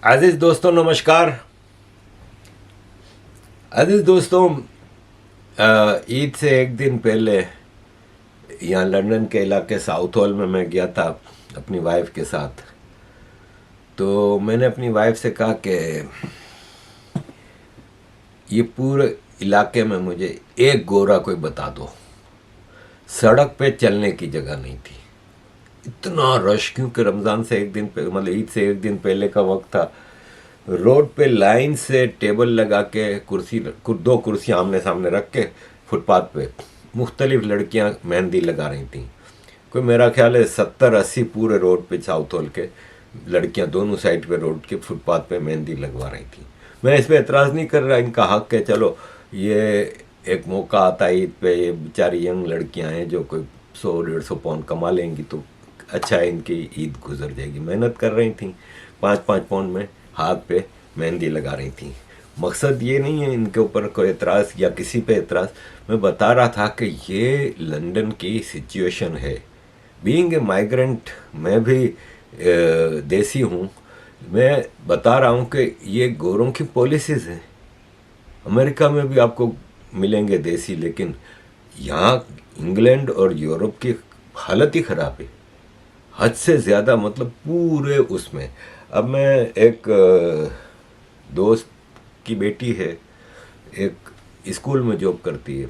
अजीज दोस्तों नमस्कार। अजीज दोस्तों, ईद से एक दिन पहले यहाँ लंदन के इलाके साउथ हॉल में मैं गया था अपनी वाइफ के साथ। तो मैंने अपनी वाइफ से कहा कि ये पूरे इलाके में मुझे एक गोरा कोई बता दो। सड़क पे चलने की जगह नहीं थी, इतना रश, क्योंकि रमज़ान से एक दिन पहले, मतलब ईद से एक दिन पहले का वक्त था। रोड पे लाइन से टेबल लगा के दो कुर्सियाँ आमने सामने रख के फुटपाथ पे मुख्तलिफ लड़कियां मेहंदी लगा रही थी। कोई मेरा ख्याल है 70-80 पूरे रोड पे साउथ हॉल के लड़कियां दोनों साइड पे रोड के फुटपाथ पे मेहंदी लगवा रही थी। मैं इस पर एतराज़ नहीं कर रहा, इनका हक है। चलो, ये एक मौका आता है ईद पे, ये बेचारी यंग लड़कियां हैं जो कोई 100-150 पाउंड कमा लेंगी तो अच्छा है, इनकी ईद गुजर जाएगी। मेहनत कर रही थी, 5-5 पाउंड में हाथ पे मेहंदी लगा रही थी। मकसद ये नहीं है इनके ऊपर कोई एतराज़ या किसी पे एतराज़। मैं बता रहा था कि ये लंदन की सिचुएशन है। बीइंग ए माइग्रेंट, मैं भी देसी हूँ। मैं बता रहा हूँ कि ये गोरों की पॉलिसीज़ हैं। अमेरिका में भी आपको मिलेंगे देसी, लेकिन यहाँ इंग्लैंड और यूरोप की हालत ही ख़राब है, हद से ज़्यादा, मतलब पूरे उसमें। अब मैं एक दोस्त की बेटी है, एक स्कूल में जॉब करती है,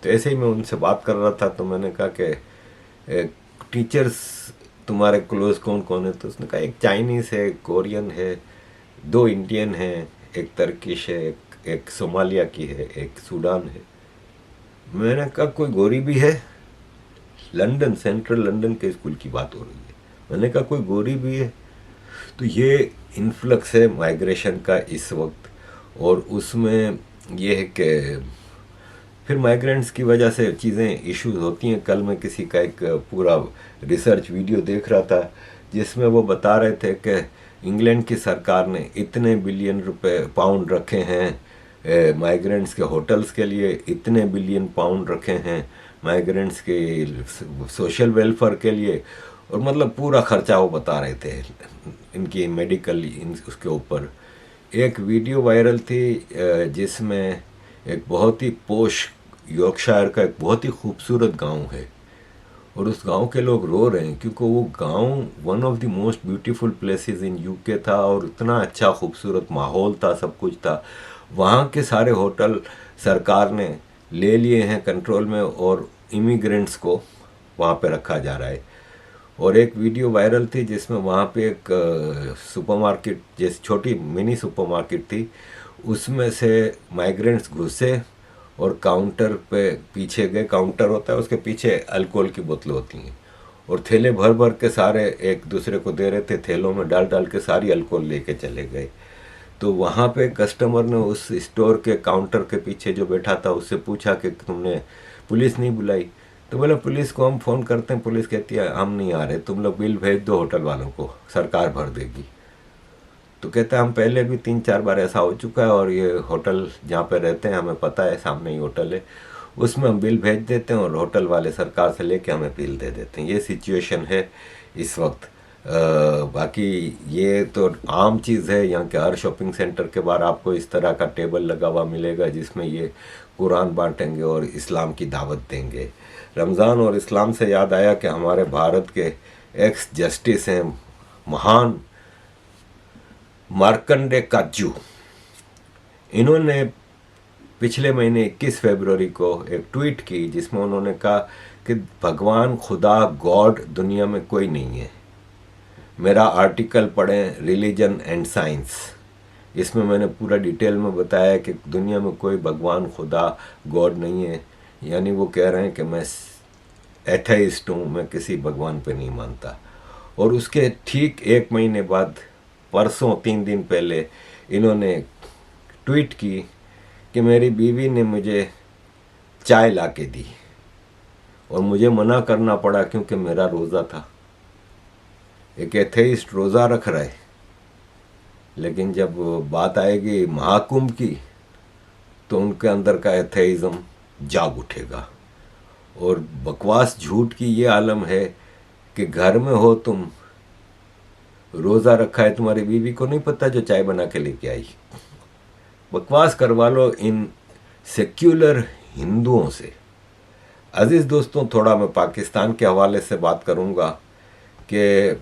तो ऐसे ही मैं उनसे बात कर रहा था। तो मैंने कहा कि टीचर्स तुम्हारे क्लोज कौन कौन है? तो उसने कहा एक चाइनीज़ है, एक कोरियन है, 2 इंडियन हैं, एक तर्किश है, एक सोमालिया की है, एक सूडान है। मैंने कहा कोई गोरी भी है? लंदन, सेंट्रल लंदन के स्कूल की बात हो रही है। मैंने कहा कोई गोरी भी है? तो ये इन्फ्लक्स है माइग्रेशन का इस वक्त, और उसमें ये है कि फिर माइग्रेंट्स की वजह से चीज़ें इश्यूज होती हैं। कल मैं किसी का एक पूरा रिसर्च वीडियो देख रहा था जिसमें वो बता रहे थे कि इंग्लैंड की सरकार ने इतने बिलियन रुपए पाउंड रखे हैं माइग्रेंट्स के होटल्स के लिए, इतने बिलियन पाउंड रखे हैं माइग्रेंट्स के सोशल वेलफेयर के लिए, और मतलब पूरा खर्चा वो बता रहे थे इनकी मेडिकल उसके ऊपर। एक वीडियो वायरल थी जिसमें एक बहुत ही पोश यॉर्कशायर का एक बहुत ही खूबसूरत गांव है, और उस गांव के लोग रो रहे हैं क्योंकि वो गांव one of the most beautiful places in UK था, और इतना अच्छा खूबसूरत माहौल था, सब कुछ था। वहाँ के सारे होटल सरकार ने ले लिए हैं कंट्रोल में, और इमिग्रेंट्स को वहाँ पे रखा जा रहा है। और एक वीडियो वायरल थी जिसमें वहाँ पे एक सुपरमार्केट, जैसे छोटी मिनी सुपरमार्केट थी, उसमें से माइग्रेंट्स घुसे और काउंटर पे पीछे गए। काउंटर होता है, उसके पीछे अल्कोहल की बोतलें होती हैं, और थैले भर भर के सारे एक दूसरे को दे रहे थे, थैलों में डाल डाल के सारी अल्कोहल लेके चले गए। तो वहाँ पे कस्टमर ने उस स्टोर के काउंटर के पीछे जो बैठा था उससे पूछा कि तुमने पुलिस नहीं बुलाई? तो बोला पुलिस को हम फ़ोन करते हैं, पुलिस कहती है हम नहीं आ रहे, तुम लोग बिल भेज दो होटल वालों को, सरकार भर देगी। तो कहता है हम पहले भी 3-4 बार ऐसा हो चुका है, और ये होटल जहाँ पे रहते हैं हमें पता है, सामने ही होटल है, उसमें हम बिल भेज देते हैं और होटल वाले सरकार से लेके हमें बिल दे देते हैं। ये सिचुएशन है इस वक्त। बाकी ये तो आम चीज़ है, यहाँ के हर शॉपिंग सेंटर के बाहर आपको इस तरह का टेबल लगा हुआ मिलेगा जिसमें ये कुरान बांटेंगे और इस्लाम की दावत देंगे। रमज़ान और इस्लाम से याद आया कि हमारे भारत के एक्स जस्टिस हैं महान मार्कंडे काज्जू, इन्होंने पिछले महीने 21 फरवरी को एक ट्वीट की जिसमें उन्होंने कहा कि भगवान खुदा गॉड दुनिया में कोई नहीं है। मेरा आर्टिकल पढ़ें, रिलीजन एंड साइंस, इसमें मैंने पूरा डिटेल में बताया कि दुनिया में कोई भगवान खुदा गॉड नहीं है। यानी वो कह रहे हैं कि मैं एथेइस्ट हूँ, मैं किसी भगवान पे नहीं मानता। और उसके ठीक 1 महीने बाद, परसों 3 दिन पहले, इन्होंने ट्वीट की कि मेरी बीवी ने मुझे चाय ला के दी और मुझे मना करना पड़ा क्योंकि मेरा रोज़ा था। एक एथेइस्ट रोज़ा रख रहा है, लेकिन जब बात आएगी महाकुंभ की तो उनके अंदर का एथेइज्म जाग उठेगा। और बकवास झूठ की ये आलम है कि घर में हो तुम, रोज़ा रखा है तुम्हारी बीवी को नहीं पता जो चाय बना के लेके आई। बकवास करवा लो इन सेक्युलर हिंदुओं से। अजीज़ दोस्तों, थोड़ा मैं पाकिस्तान के हवाले से बात करूंगा कि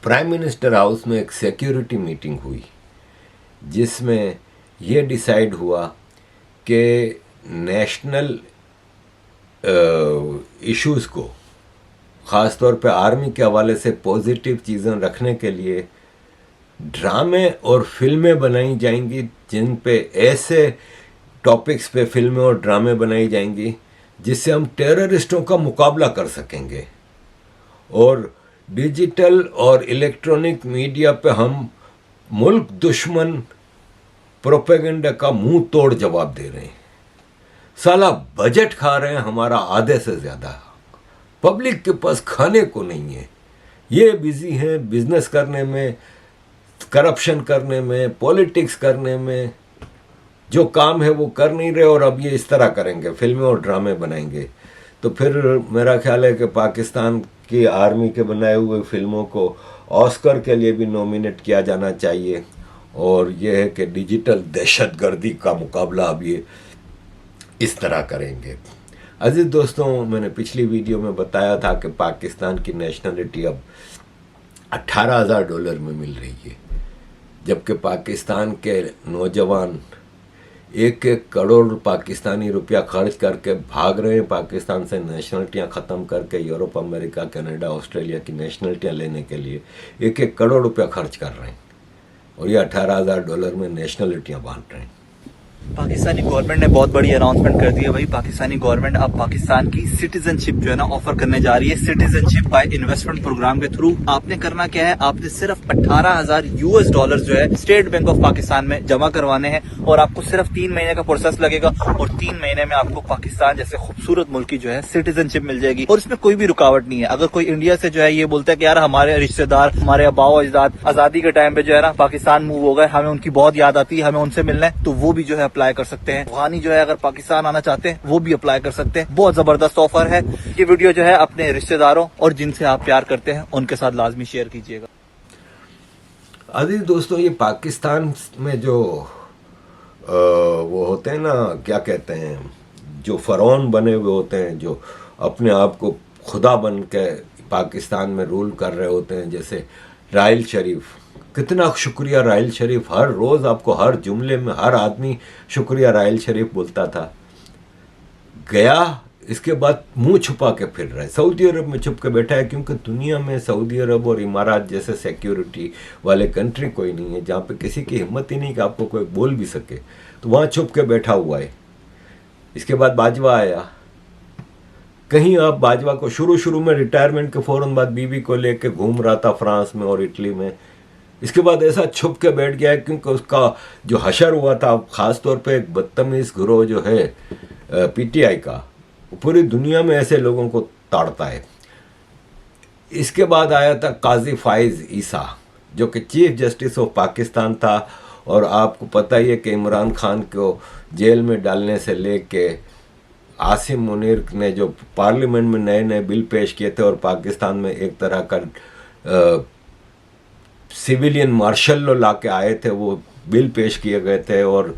प्राइम मिनिस्टर हाउस में एक सिक्योरिटी मीटिंग हुई जिसमें ये डिसाइड हुआ कि नेशनल इश्यूज़ को ख़ास तौर पे आर्मी के हवाले से पॉजिटिव चीज़ें रखने के लिए ड्रामे और फिल्में बनाई जाएंगी, जिन पे ऐसे टॉपिक्स पे फिल्में और ड्रामे बनाई जाएंगी जिससे हम टेररिस्टों का मुकाबला कर सकेंगे और डिजिटल और इलेक्ट्रॉनिक मीडिया पे हम मुल्क दुश्मन प्रोपेगेंडा का मुंह तोड़ जवाब दे रहे हैं। साला बजट खा रहे हैं हमारा आधे से ज़्यादा, पब्लिक के पास खाने को नहीं है। ये बिजी हैं बिजनेस करने में, करप्शन करने में, पॉलिटिक्स करने में, जो काम है वो कर नहीं रहे और अब ये इस तरह करेंगे, फिल्में और ड्रामे बनाएंगे। तो फिर मेरा ख्याल है कि पाकिस्तान की आर्मी के बनाए हुए फिल्मों को ऑस्कर के लिए भी नॉमिनेट किया जाना चाहिए। और ये है कि डिजिटल दहशतगर्दी का मुकाबला अब ये इस तरह करेंगे। अजीज दोस्तों, मैंने पिछली वीडियो में बताया था कि पाकिस्तान की नेशनलिटी अब $18,000 में मिल रही है, जबकि पाकिस्तान के नौजवान 1-1 करोड़ पाकिस्तानी रुपया खर्च करके भाग रहे हैं पाकिस्तान से नेशनलिटियाँ ख़त्म करके यूरोप, अमेरिका, कनाडा, ऑस्ट्रेलिया की नेशनलिटियाँ लेने के लिए 1-1 करोड़ रुपया खर्च कर रहे हैं और ये $18,000 में नेशनलिटियाँ बांट रहे हैं। पाकिस्तानी गवर्नमेंट ने बहुत बड़ी अनाउंसमेंट कर दी है भाई। पाकिस्तानी गवर्नमेंट अब पाकिस्तान की सिटीजनशिप जो है ना ऑफर करने जा रही है। सिटीजनशिप बाय इन्वेस्टमेंट प्रोग्राम के थ्रू आपने करना क्या है, आपने सिर्फ $18,000 जो है स्टेट बैंक ऑफ पाकिस्तान में जमा करवाने हैं और आपको सिर्फ 3 महीने का प्रोसेस लगेगा और 3 महीने में आपको पाकिस्तान जैसे खूबसूरत मुल्क की जो है सिटीजनशिप मिल जाएगी। और इसमें कोई भी रुकावट नहीं है। अगर कोई इंडिया से जो है ये बोलता है कि यार हमारे रिश्तेदार, हमारे अबाओ अजदाद आजादी के टाइम पे जो है ना पाकिस्तान मूव हो गए, हमें उनकी बहुत याद आती है, हमें उनसे मिलना है, तो वो भी जो है अप्लाई कर सकते हैं। अफगानी जो है अगर पाकिस्तान आना चाहते हैं वो भी अप्लाई कर सकते हैं। बहुत जबरदस्त ऑफर है। ये वीडियो जो है अपने रिश्तेदारों और जिनसे आप प्यार करते हैं उनके साथ लाजमी शेयर कीजिएगा। अजीज दोस्तों, ये पाकिस्तान में जो वो होते हैं ना, क्या कहते हैं, जो फरौन बने हुए होते हैं, जो अपने आप को खुदा बन के पाकिस्तान में रूल कर रहे होते हैं, जैसे राहिल शरीफ। कितना शुक्रिया राहिल शरीफ, हर रोज़ आपको हर जुमले में हर आदमी शुक्रिया राहिल शरीफ बोलता था। गया, इसके बाद मुंह छुपा के फिर रहा है, सऊदी अरब में छुप के बैठा है, क्योंकि दुनिया में सऊदी अरब और इमारात जैसे सिक्योरिटी वाले कंट्री कोई नहीं है जहाँ पे किसी की हिम्मत ही नहीं कि आपको कोई बोल भी सके, तो वहाँ छुप के बैठा हुआ है। इसके बाद बाजवा आया। कहीं आप बाजवा को शुरू में रिटायरमेंट के फ़ौरन बाद बीवी को लेके घूम रहा था फ्रांस में और इटली में। इसके बाद ऐसा छुप के बैठ गया है क्योंकि उसका जो हशर हुआ था, ख़ास तौर पे एक बदतमीज़ गिरोह जो है पीटीआई का, पूरी दुनिया में ऐसे लोगों को ताड़ता है। इसके बाद आया था काजी फाइज ईसा, जो कि चीफ जस्टिस ऑफ पाकिस्तान था, और आपको पता ही है कि इमरान खान को जेल में डालने से लेके आसिम मुनीर ने जो पार्लियामेंट में नए नए बिल पेश किए थे और पाकिस्तान में एक तरह का सिविलियन मार्शल लॉ ला के आए थे, वो बिल पेश किए गए थे और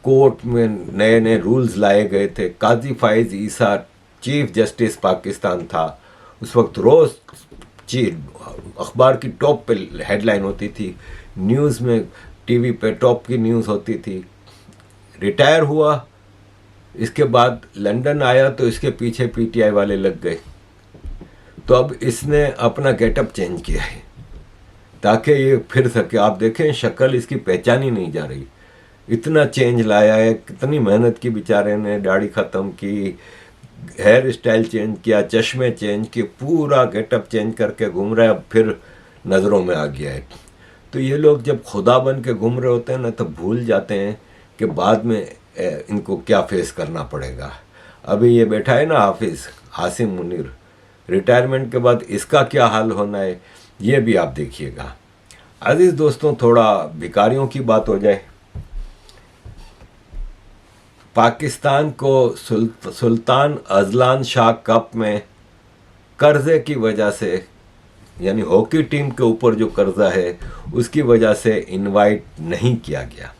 कोर्ट में नए नए रूल्स लाए गए थे। काजी फाइज ईसा चीफ जस्टिस पाकिस्तान था उस वक्त। रोज़ अखबार की टॉप पे हेडलाइन होती थी, न्यूज़ में टीवी पे टॉप की न्यूज़ होती थी। रिटायर हुआ, इसके बाद लंदन आया तो इसके पीछे पीटीआई वाले लग गए, तो अब इसने अपना गेटअप चेंज किया है ताकि ये फिर सके। आप देखें शक्ल इसकी पहचानी नहीं जा रही, इतना चेंज लाया है, कितनी मेहनत की बेचारे ने, दाढ़ी ख़त्म की, हेयर स्टाइल चेंज किया, चश्मे चेंज किए, पूरा गेटअप चेंज करके घूम रहा है, अब फिर नज़रों में आ गया है। तो ये लोग जब खुदा बन के घूम रहे होते हैं ना, तो भूल जाते हैं कि बाद में इनको क्या फेस करना पड़ेगा। अभी ये बैठा है ना हाफिज़ आसिम मुनीर, रिटायरमेंट के बाद इसका क्या हाल होना है ये भी आप देखिएगा। अजीज़ दोस्तों, थोड़ा भिखारियों की बात हो जाए। पाकिस्तान को सुल्तान अजलान शाह कप में कर्जे की वजह से यानी हॉकी टीम के ऊपर जो कर्जा है उसकी वजह से इनवाइट नहीं किया गया।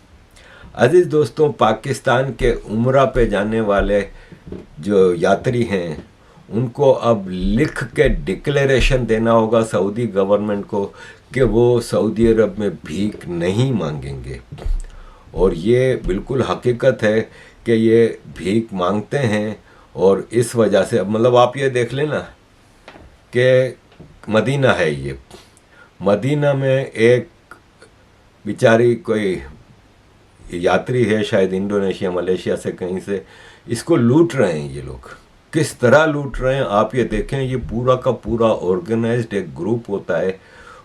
अजीज दोस्तों, पाकिस्तान के उम्रा पे जाने वाले जो यात्री हैं उनको अब लिख के डिक्लेरेशन देना होगा सऊदी गवर्नमेंट को कि वो सऊदी अरब में भीख नहीं मांगेंगे। और ये बिल्कुल हकीकत है कि ये भीख मांगते हैं। और इस वजह से मतलब आप ये देख लेना कि मदीना है, ये मदीना में एक बेचारी कोई यात्री है, शायद इंडोनेशिया मलेशिया से कहीं से, इसको लूट रहे हैं ये लोग। किस तरह लूट रहे हैं आप ये देखें। ये पूरा का पूरा ऑर्गेनाइज्ड एक ग्रुप होता है।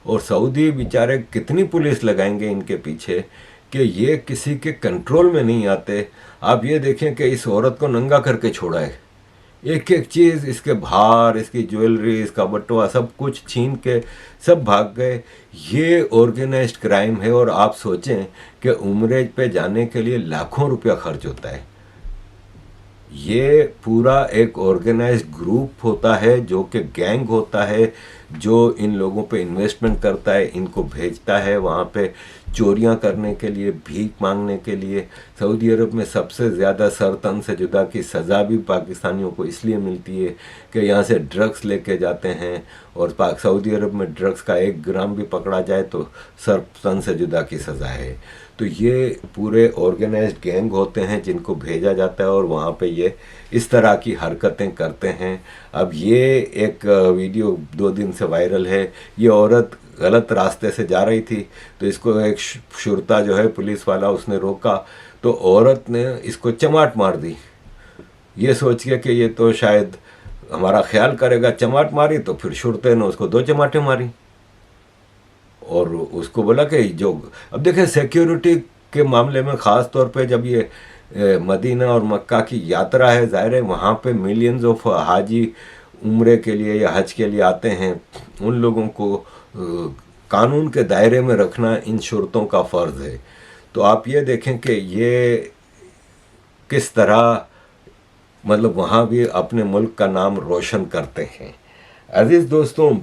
और सऊदी बेचारे कितनी पुलिस लगाएंगे इनके पीछे कि ये किसी के कंट्रोल में नहीं आते। आप ये देखें कि इस औरत को नंगा करके छोड़ा है, एक एक चीज़, इसके भार, इसकी ज्वेलरी, इसका बटुआ, सब कुछ छीन के सब भाग गए। ये ऑर्गेनाइज्ड क्राइम है। और आप सोचें कि उम्रेज पे जाने के लिए लाखों रुपया खर्च होता है। ये पूरा एक ऑर्गेनाइज्ड ग्रुप होता है, जो कि गैंग होता है, जो इन लोगों पे इन्वेस्टमेंट करता है, इनको भेजता है वहाँ पे चोरियां करने के लिए, भीख मांगने के लिए। सऊदी अरब में सबसे ज़्यादा सर तन से जुदा की सज़ा भी पाकिस्तानियों को इसलिए मिलती है कि यहाँ से ड्रग्स लेके जाते हैं। और सऊदी अरब में ड्रग्स का 1 ग्राम भी पकड़ा जाए तो सर तन से जुदा की सज़ा है। तो ये पूरे ऑर्गेनाइज्ड गैंग होते हैं जिनको भेजा जाता है और वहाँ पे ये इस तरह की हरकतें करते हैं। अब ये एक वीडियो 2 दिन से वायरल है। ये औरत गलत रास्ते से जा रही थी तो इसको एक शुरता जो है, पुलिस वाला, उसने रोका तो औरत ने इसको चमाट मार दी। ये सोच के कि ये तो शायद हमारा ख्याल करेगा, चमाट मारी तो फिर शुरते ने उसको 2 चमाटें मारी। और उसको बोला कि जो अब देखें सिक्योरिटी के मामले में ख़ास तौर पे जब ये मदीना और मक्का की यात्रा है, ज़ाहिर है वहाँ पे मिलियंस ऑफ हाजी उम्रे के लिए या हज के लिए आते हैं। उन लोगों को कानून के दायरे में रखना इन शुरतों का फ़र्ज़ है। तो आप ये देखें कि ये किस तरह मतलब वहाँ भी अपने मुल्क का नाम रोशन करते हैं। अजीज़ दोस्तों,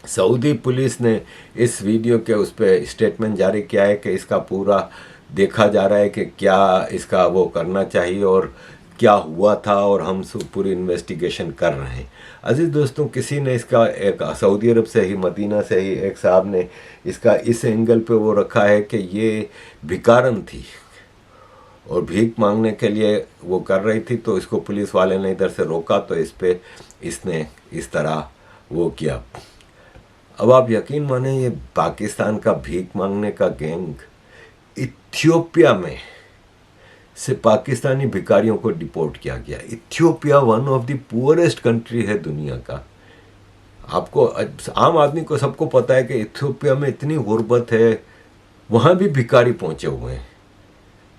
सऊदी पुलिस ने इस वीडियो के उस पर स्टेटमेंट जारी किया है कि इसका पूरा देखा जा रहा है कि क्या इसका वो करना चाहिए और क्या हुआ था, और हम पूरी इन्वेस्टिगेशन कर रहे हैं। अजीज़ दोस्तों, किसी ने इसका एक सऊदी अरब से ही, मदीना से ही एक साहब ने इसका इस एंगल पे वो रखा है कि ये भिकारन थी और भीख मांगने के लिए वो कर रही थी, तो इसको पुलिस वाले ने इधर से रोका तो इस पे इसने इस तरह वो किया। अब आप यकीन माने ये पाकिस्तान का भीख मांगने का गैंग इथियोपिया में से पाकिस्तानी भिखारियों को डिपोर्ट किया गया। Ethiopia one of the poorest country है दुनिया का। आपको आम आदमी को सबको पता है कि इथियोपिया में इतनी गुर्बत है, वहाँ भी भिखारी पहुँचे हुए हैं।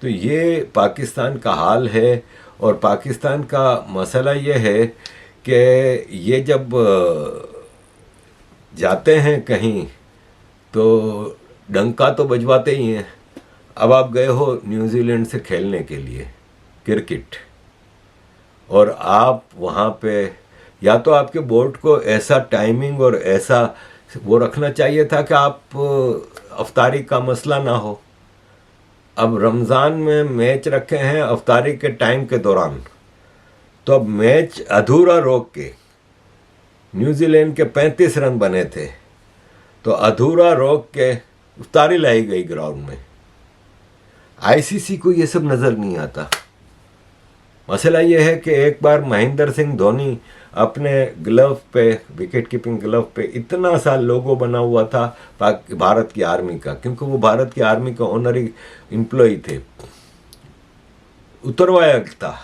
तो ये पाकिस्तान का हाल है। और पाकिस्तान का मसला ये है कि ये जब जाते हैं कहीं तो डंका तो बजवाते ही हैं। अब आप गए हो न्यूजीलैंड से खेलने के लिए क्रिकेट, और आप वहाँ पे या तो आपके बोर्ड को ऐसा टाइमिंग और ऐसा वो रखना चाहिए था कि आप अफ्तारी का मसला ना हो। अब रमज़ान में मैच रखे हैं अफ्तारी के टाइम के दौरान, तो अब मैच अधूरा रोक के, न्यूजीलैंड के 35 रन बने थे तो अधूरा रोक के अफ्तारी लाई गई ग्राउंड में। आईसीसी को ये सब नज़र नहीं आता। मसला ये है कि एक बार महेंद्र सिंह धोनी अपने ग्लव पे, विकेट कीपिंग ग्लव पे इतना सा लोगो बना हुआ था भारत की आर्मी का, क्योंकि वो भारत की आर्मी का ऑनरी एम्प्लॉय थे, उतरवाया था।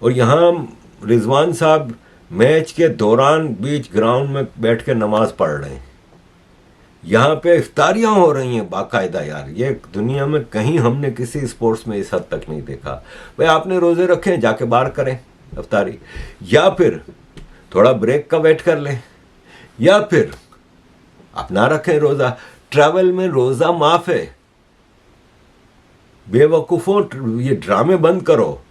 और यहाँ रिजवान साहब मैच के दौरान बीच ग्राउंड में बैठ के नमाज पढ़ रहे हैं। यहाँ पे इफ्तारियाँ हो रही हैं बाकायदा। यार ये दुनिया में कहीं हमने किसी स्पोर्ट्स में इस हद तक नहीं देखा। भाई आपने रोज़े रखे हैं, जाके बाहर करें इफ्तारी, या फिर थोड़ा ब्रेक का वेट कर लें, या फिर अपना रखें रोज़ा। ट्रैवल में रोज़ा माफ़ है। बेवकूफ़ों, ये ड्रामे बंद करो।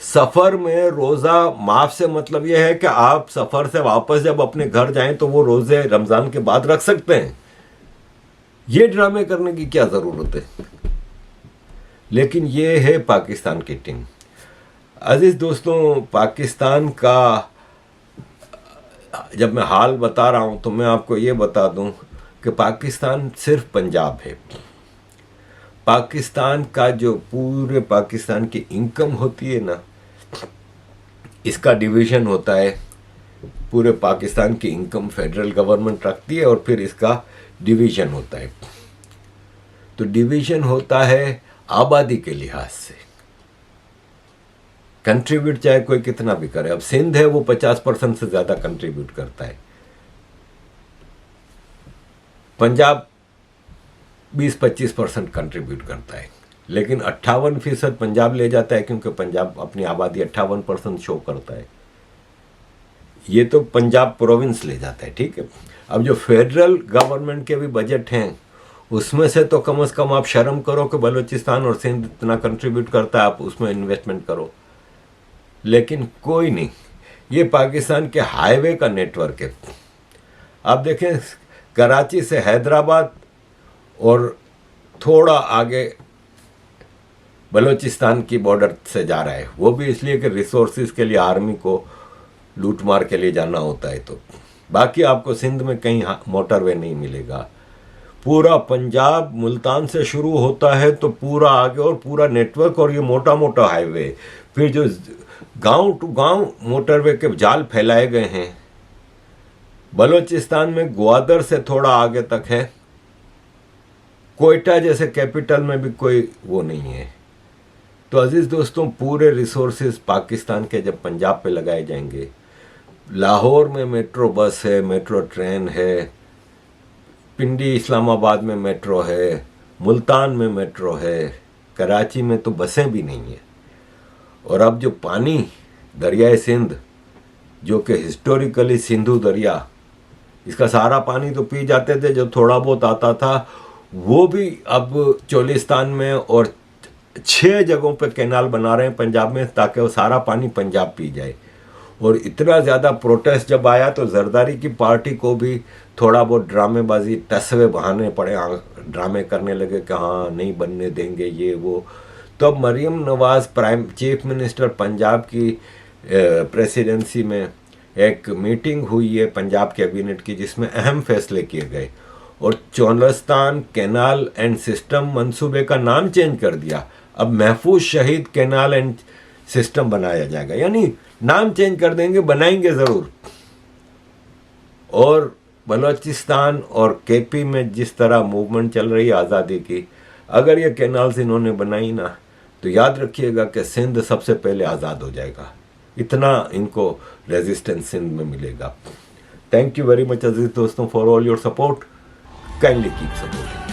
सफर में रोजा माफ से मतलब यह है कि आप सफर से वापस जब अपने घर जाएं तो वो रोजे रमजान के बाद रख सकते हैं। ये ड्रामे करने की क्या जरूरत है? लेकिन ये है पाकिस्तान की टीम। अजीज दोस्तों, पाकिस्तान का जब मैं हाल बता रहा हूं तो मैं आपको ये बता दूं कि पाकिस्तान सिर्फ पंजाब है। पाकिस्तान का जो पूरे पाकिस्तान की इनकम होती है ना, इसका डिवीजन होता है। पूरे पाकिस्तान की इनकम फेडरल गवर्नमेंट रखती है और फिर इसका डिवीजन होता है। तो डिवीजन होता है आबादी के लिहाज से। कंट्रीब्यूट चाहे कोई कितना भी करे, अब सिंध है वो 50% से ज्यादा कंट्रीब्यूट करता है, पंजाब 20-25% कंट्रीब्यूट करता है, लेकिन 58% पंजाब ले जाता है क्योंकि पंजाब अपनी आबादी 58% शो करता है। ये तो पंजाब प्रोविंस ले जाता है, ठीक है। अब जो फेडरल गवर्नमेंट के भी बजट हैं उसमें से तो कम से कम आप शर्म करो कि बलूचिस्तान और सिंध इतना कंट्रीब्यूट करता है, आप उसमें इन्वेस्टमेंट करो। लेकिन कोई नहीं। ये पाकिस्तान के हाईवे का नेटवर्क है। आप देखें, कराची से हैदराबाद और थोड़ा आगे बलूचिस्तान की बॉर्डर से जा रहा है, वो भी इसलिए कि रिसोर्सेज के लिए आर्मी को लूट मार के लिए जाना होता है। तो बाकी आपको सिंध में कहीं मोटरवे नहीं मिलेगा। पूरा पंजाब मुल्तान से शुरू होता है तो पूरा आगे और पूरा नेटवर्क, और ये मोटा मोटा हाईवे, फिर जो गांव टू गांव मोटरवे के जाल फैलाए गए हैं। बलूचिस्तान में ग्वादर से थोड़ा आगे तक है, कोयटा जैसे कैपिटल में भी कोई वो नहीं है। तो अजीज दोस्तों, पूरे रिसोर्सेज पाकिस्तान के जब पंजाब पे लगाए जाएंगे, लाहौर में मेट्रो बस है, मेट्रो ट्रेन है, पिंडी इस्लामाबाद में मेट्रो है, मुल्तान में मेट्रो है, कराची में तो बसें भी नहीं है। और अब जो पानी दरियाए सिंध, जो कि हिस्टोरिकली सिंधु दरिया, इसका सारा पानी तो पी जाते थे, जो थोड़ा बहुत आता था वो भी अब चोलिस्तान में और 6 जगहों पे कैनाल बना रहे हैं पंजाब में, ताकि वो सारा पानी पंजाब पी जाए। और इतना ज़्यादा प्रोटेस्ट जब आया तो जरदारी की पार्टी को भी थोड़ा बहुत ड्रामेबाजी, टसवे बहाने पड़े, ड्रामे करने लगे कि हाँ नहीं बनने देंगे ये वो। तो अब मरीम नवाज चीफ मिनिस्टर पंजाब की प्रेसिडेंसी में एक मीटिंग हुई है पंजाब कैबिनेट की, जिसमें अहम फैसले किए गए और चोलिस्तान कैनाल एंड सिस्टम मंसूबे का नाम चेंज कर दिया। अब महफूज शहीद कैनाल एंड सिस्टम बनाया जाएगा, यानी नाम चेंज कर देंगे, बनाएंगे ज़रूर। और बलूचिस्तान और केपी में जिस तरह मूवमेंट चल रही है आज़ादी की, अगर ये कैनाल्स इन्होंने बनाई ना तो याद रखिएगा कि सिंध सबसे पहले आज़ाद हो जाएगा। इतना इनको रेजिस्टेंस सिंध में मिलेगा। थैंक यू वेरी मच अजीज दोस्तों for all your support. Kindly keep supporting.